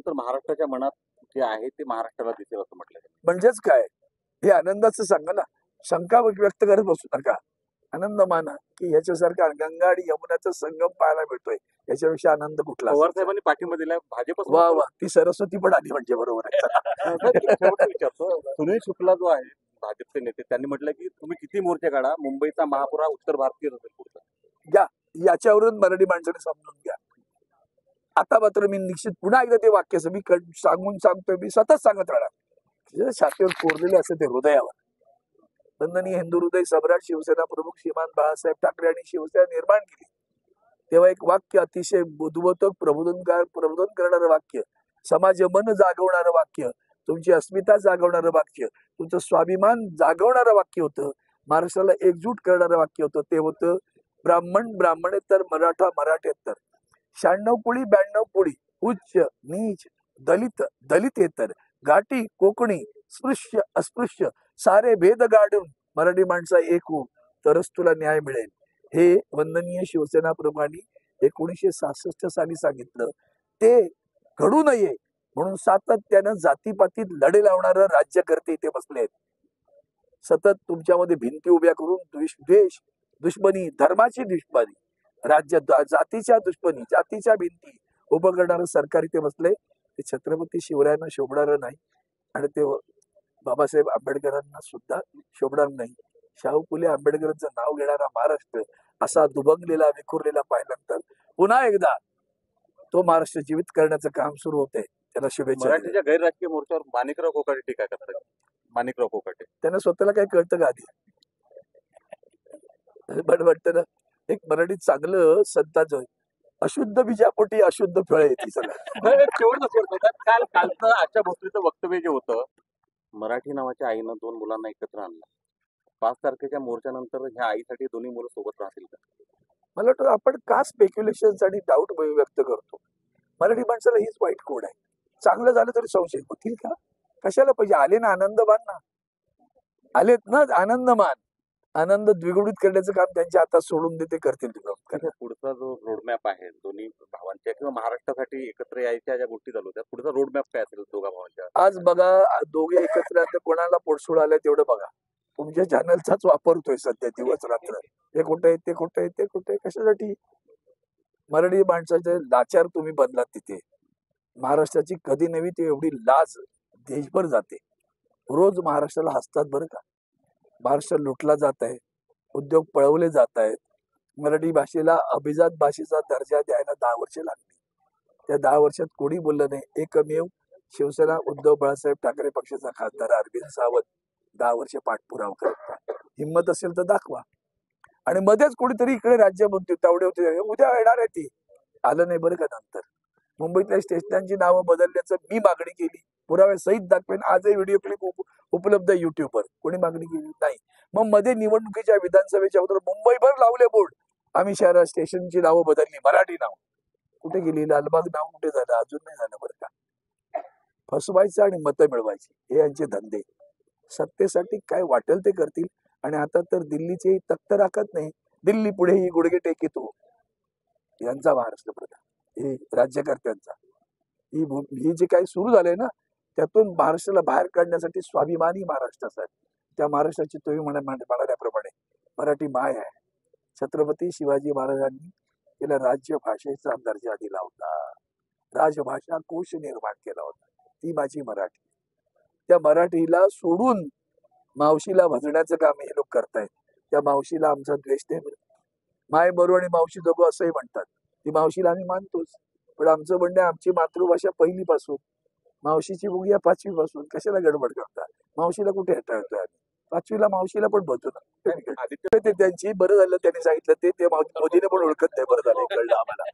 मोर्चानंतर महाराष्ट्राच्या मनात जे आहे ते महाराष्ट्राला दिसेल असं म्हटलं जातं. म्हणजेच काय, हे आनंदाचं सांगा ना, शंका व्यक्त करत बसू नका. आनंद माना की ह्याच्यासारखा गंगा आणि यमुनाचा संगम पाहायला मिळतोय, याच्यापेक्षा आनंद कुठला पवार असेल? साहेबांनी पाठिंबा दिलाय भाजप. वा वा, ती सरस्वती पण आली म्हणजे बरोबर आहे. विचारतो सुनील शुक्ला जो आहे भाजपचे नेते, त्यांनी म्हटलं की तुम्ही किती मोर्चे काढा, मुंबईचा महापुरा उत्तर भारतीय असेल पुढचा. घ्या, याच्यावरून मराठी माणसाने समजून घ्या. आता मात्र मी निश्चित पुन्हा एकदा ते वाक्य मी सांगून सांगतोय, मी सतत सांगत राहणार. छातीवर कोरलेले असं ते हृदयावर. वंदनीय हिंदू हृदय सम्राट शिवसेना प्रमुख श्रीमान बाळासाहेब ठाकरे यांनी शिवसेना निर्माण केली तेव्हा एक वाक्य अतिशय उद्बोधक प्रबोधन करणारं वाक्य, समाज मन जागवणारं वाक्य, तुमची अस्मिता जागवणारं वाक्य, तुमचं स्वाभिमान जागवणारं वाक्य होतं, महाराष्ट्राला एकजूट करणारं वाक्य होतं. ते होतं ब्राह्मण ब्राह्मणेतर मराठा मराठेतर, 96 कुळी 92 कुळी, उच्च नीच दलित दलितेतर, घाटी कोकणी स्पृश्य अस्पृश्य सारे भेद गाडून मराठी माणसा एक हो, तरच तुला न्याय मिळेल. हे वंदनीय शिवसेना प्रमुखांनी 1966 साली सांगितलं. ते घडू नये म्हणून सातत्यानं जातीपातीत लढे लावणारं राज्यकर्ते इथे बसले आहेत. सतत तुमच्यामध्ये भिंती उभ्या करून द्वेष दुश्मनी, धर्माची दुश्मनी, जातीच्या दुश्मनी, जातीच्या भिंती उभं करणारं सरकार इथे बसले. ते छत्रपती शिवरायांना शोभणारं नाही आणि ते बाबासाहेब आंबेडकरांना सुद्धा शोभणार नाही. शाहू फुले आंबेडकरांचं नाव घेणारा महाराष्ट्र असा दुभंगलेला विखुरलेला पाहिल्यानंतर पुन्हा एकदा तो महाराष्ट्र जीवित करण्याचं काम सुरू होते. त्याला शुभेच्छा. मराठीच्या गैरराजकीय मोर्चावर माणिकराव कोकाटे टीका करतात. माणिकराव कोकाटे त्यांना स्वतःला काय कळतं का आधी? पण वाटतं ना, एक मराठीत चांगलं संतांचं अशुद्ध बीजापोटी अशुद्ध फळे येते सगळं. कालचं आजच्या भोसरीचं वक्तव्य जे होतं, मराठी नावाच्या आईनं 2 मुलांना एकत्र आणलं. 5 तारखेच्या मोर्चानंतर ह्या आईसाठी दोन्ही मुलं सोबत राहतील का? मला वाटतं आपण का स्पेक्युलेशन आणि डाऊट व्यक्त करतो? मराठी माणसाला हीच वाईट कोड आहे. चांगलं झालं तरी संशय होतील का? कशाला पाहिजे? आले ना आनंदमान ना, आलेत ना आनंदमान, आनंद द्विगुणित करण्याचं काम त्यांच्या हातात सोडून देते करतील. पुढचा जो रोडमॅप आहे दोन्ही भावांच्या किंवा महाराष्ट्रासाठी एकत्र यायच्या ज्या गोष्टी चालू होत्या, पुढचा रोडमॅप काय असेल दोघा भावांच्या? आज बघा, दोघे एकत्र आले, कोणाला पोटसूळ आलंय तेवढं बघा. तुमच्या चॅनलचाच वापरतोय सध्या दिवस रात्र. हे कुठे आहे, ते कुठे आहे, ते कुठे आहे, कशासाठी? मराठी माणसाचे लाचार तुम्ही बदलात तिथे. महाराष्ट्राची कधी नव्हे ती एवढी लाज देशभर जाते. रोज महाराष्ट्राला हसतात बरं का. महाराष्ट्र लुटला जात आहे, उद्योग पळवले जात आहेत. मराठी भाषेला अभिजात भाषेचा दर्जा द्यायला 10 वर्ष लागली. त्या 10 वर्षात कोणी बोललं नाही. एकमेव शिवसेना उद्धव बाळासाहेब ठाकरे पक्षाचा खासदार अरविंद सावंत 10 वर्ष पाठपुरावा करतात. हिंमत असेल तर दाखवा. आणि मध्येच कोणीतरी इकडे राज्यमंत्री तेवढे होते, उद्या येणार आहे ती, आलं नाही बरं का. नंतर मुंबईतल्या स्टेशनांची नावं बदलण्याचं मी मागणी केली, पुरावे सहित दाखवेन. आजही व्हिडिओ क्लिप उपलब्ध आहे युट्यूबवर. कोणी मागणी केली नाही. मग मध्ये निवडणुकीच्या विधानसभेच्या अगोदर मुंबईभर लावले बोर्ड, आम्ही शहरात स्टेशनची नावं बदलली, मराठी नाव. कुठे गेली? लालबाग नाव कुठे झालं? अजून नाही झालं बरं का. फसवायचं आणि मतं मिळवायची हे यांचे धंदे. सत्तेसाठी काय वाटेल ते करतील. आणि आता तर दिल्लीची तख्त राखत नाही, दिल्ली पुढे ही गुडघे टेकितो, यांचा महाराष्ट्र प्रधान, हे राज्यकर्त्यांचा. ही जे काही सुरू झालंय ना, त्यातून महाराष्ट्राला बाहेर काढण्यासाठी स्वाभिमानी महाराष्ट्राचा आहे. त्या महाराष्ट्राची तुम्ही म्हणाल्याप्रमाणे मराठी माय आहे. छत्रपती शिवाजी महाराजांनी तिला राजभाषेचा दर्जा दिला होता, राजभाषा कोश निर्माण केला होता, ती माझी मराठी. त्या मराठीला सोडून मावशीला भजण्याचं काम हे लोक करतायत. त्या मावशीला आमचा द्वेष नाही. माय बरू आणि मावशी दोघं असंही म्हणतात. ती मावशीला आम्ही मानतोच, पण आमचं म्हणणं आमची मातृभाषा पहिलीपासून, मावशीची बघूया 5वी पासून. कशाला गडबड करतात? मावशीला कुठे हटवतोय आम्ही? 5वीला मावशीला पण बोलतो ना. ते त्यांची बरं झालं त्यांनी सांगितलं ते मोदीने पण ओळखत नाही. बरं झालं, कळलं आम्हाला.